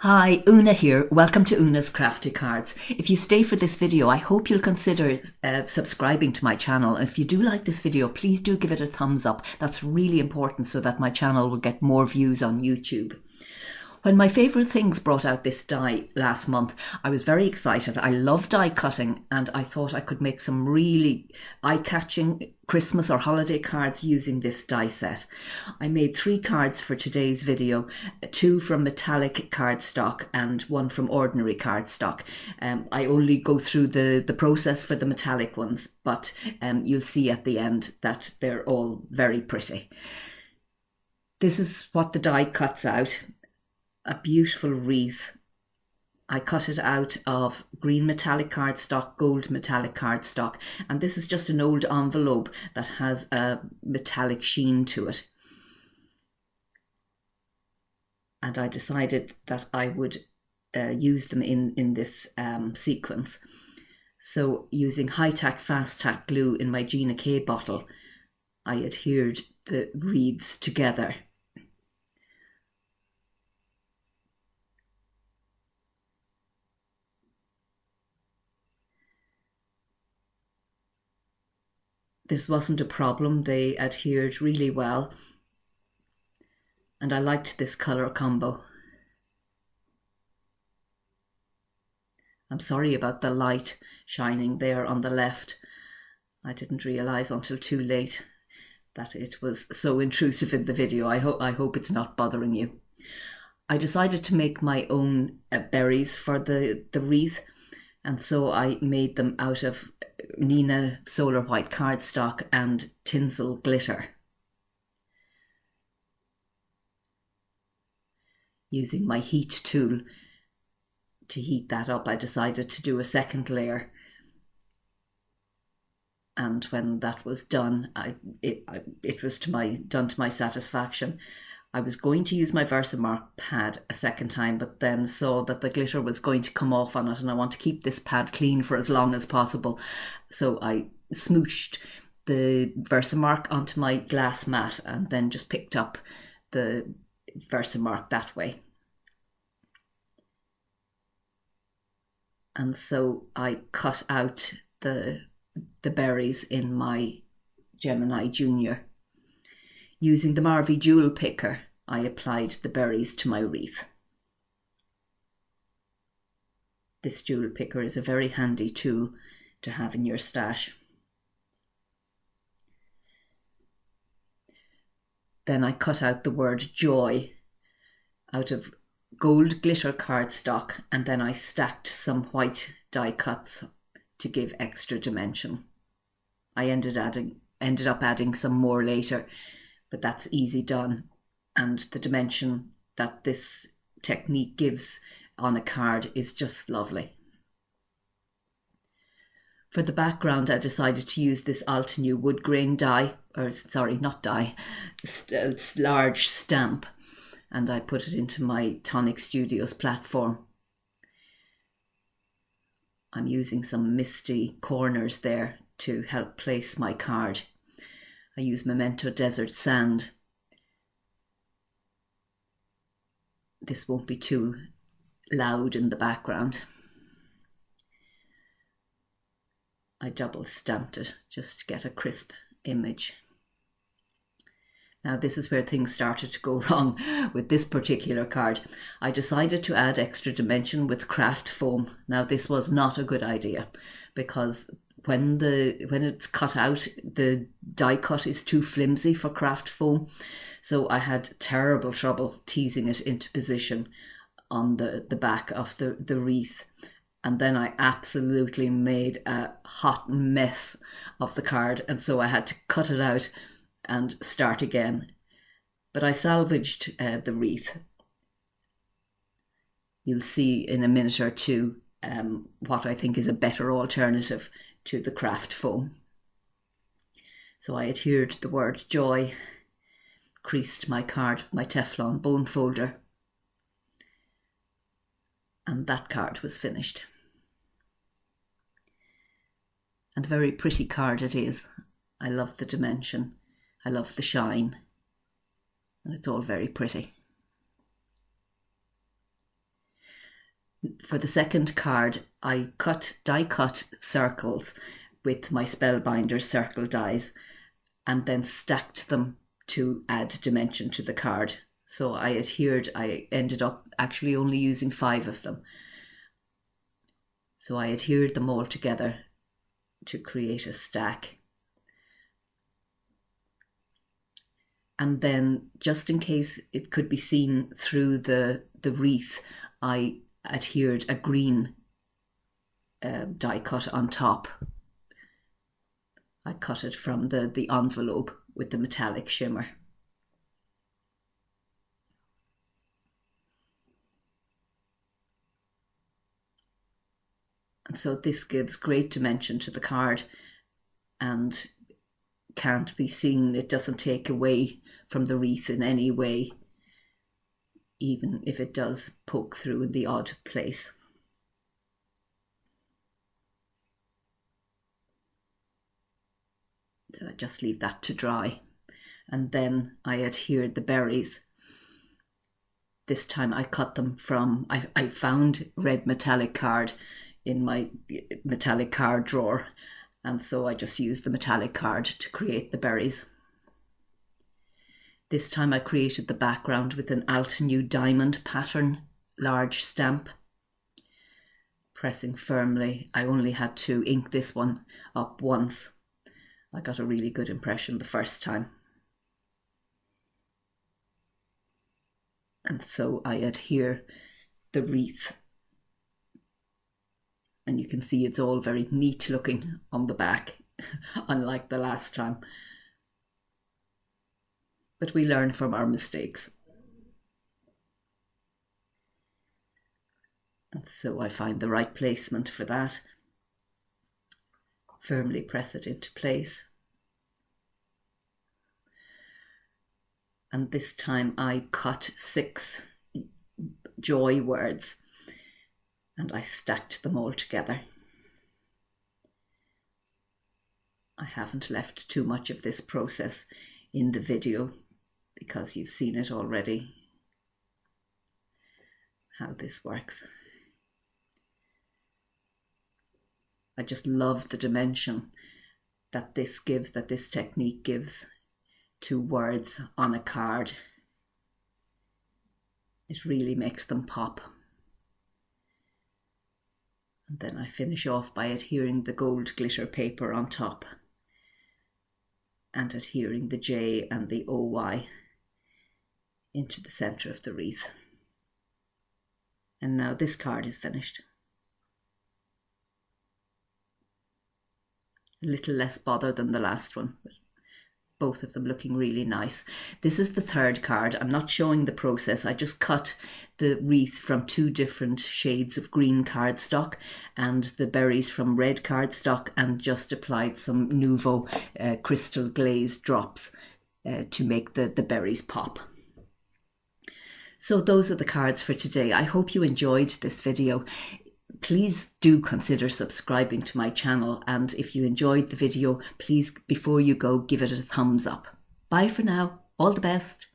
Hi, Una here. Welcome to Una's Crafty Cards. If you stay for this video, I hope you'll consider subscribing to my channel. If you do like this video, please do give it a thumbs up. That's really important so that my channel will get more views on YouTube. When my favourite things brought out this die last month, I was very excited. I love die cutting and I thought I could make some really eye-catching Christmas or holiday cards using this die set. I made 3 cards for today's video, 2 from metallic cardstock and 1 from ordinary cardstock. I only go through the process for the metallic ones, but you'll see at the end that they're all very pretty. This is what the die cuts out. A beautiful wreath. I cut it out of green metallic cardstock, gold metallic cardstock, and this is just an old envelope that has a metallic sheen to it. And I decided that I would use them in this sequence. So using high-tack, fast-tack glue in my Gina K bottle, I adhered the wreaths together. This wasn't a problem, they adhered really well, and I liked this colour combo. I'm sorry about the light shining there on the left. I didn't realise until too late that it was so intrusive in the video. I hope it's not bothering you. I decided to make my own berries for the wreath, and so I made them out of Neenah solar white cardstock and tinsel glitter. Using my heat tool to heat that up, I decided to do a second layer. And when that was done, it was done to my satisfaction. I was going to use my Versamark pad a second time, but then saw that the glitter was going to come off on it, and I want to keep this pad clean for as long as possible. So I smooshed the Versamark onto my glass mat and then just picked up the Versamark that way. And so I cut out the berries in my Gemini Junior. Using the Marvy jewel picker, I applied the berries to my wreath. This jewel picker is a very handy tool to have in your stash. Then I cut out the word joy out of gold glitter cardstock, and then I stacked some white die cuts to give extra dimension. I ended up adding some more later, but that's easy done, and the dimension that this technique gives on a card is just lovely. For the background, I decided to use this Altenew Woodgrain die, or sorry, not die, large stamp, and I put it into my Tonic Studios platform. I'm using some misty corners there to help place my card. I use Memento desert sand. This won't be too loud in the background. I double stamped it just to get a crisp image. Now this is where things started to go wrong with this particular card. I decided to add extra dimension with craft foam. Now this was not a good idea, because when it's cut out, the die cut is too flimsy for craft foam. So I had terrible trouble teasing it into position on the back of the wreath. And then I absolutely made a hot mess of the card. And so I had to cut it out and start again. But I salvaged the wreath. You'll see in a minute or two what I think is a better alternative to the craft foam. So I adhered the word joy, creased my card with my Teflon bone folder, and that card was finished. And a very pretty card it is. I love the dimension, I love the shine, and it's all very pretty. For the second card, I die cut circles with my Spellbinder circle dies and then stacked them to add dimension to the card. So I ended up actually only using 5 of them. So I adhered them all together to create a stack. And then, just in case it could be seen through the wreath, I adhered a green die cut on top. I cut it from the envelope with the metallic shimmer. And so this gives great dimension to the card and can't be seen. It doesn't take away from the wreath in any way, even if it does poke through in the odd place. So I just leave that to dry. And then I adhered the berries. This time I cut them from, I found red metallic card in my metallic card drawer, and so I just used the metallic card to create the berries. This time I created the background with an Altenew diamond pattern large stamp. Pressing firmly, I only had to ink this one up once. I got a really good impression the first time. And so I adhere the wreath. And you can see it's all very neat looking on the back, unlike the last time. But we learn from our mistakes. And so I find the right placement for that. Firmly press it into place. And this time I cut 6 joy words and I stacked them all together. I haven't left too much of this process in the video because you've seen it already, how this works. I just love the dimension that this gives, that this technique gives to words on a card. It really makes them pop. And then I finish off by adhering the gold glitter paper on top and adhering the J and the OY into the centre of the wreath. And now this card is finished. A little less bother than the last one, but both of them looking really nice. This is the third card. I'm not showing the process. I just cut the wreath from 2 different shades of green cardstock and the berries from red cardstock, and just applied some Nuvo crystal glaze drops to make the berries pop. So those are the cards for today. I hope you enjoyed this video. Please do consider subscribing to my channel, and if you enjoyed the video, please, before you go, give it a thumbs up. Bye for now. All the best.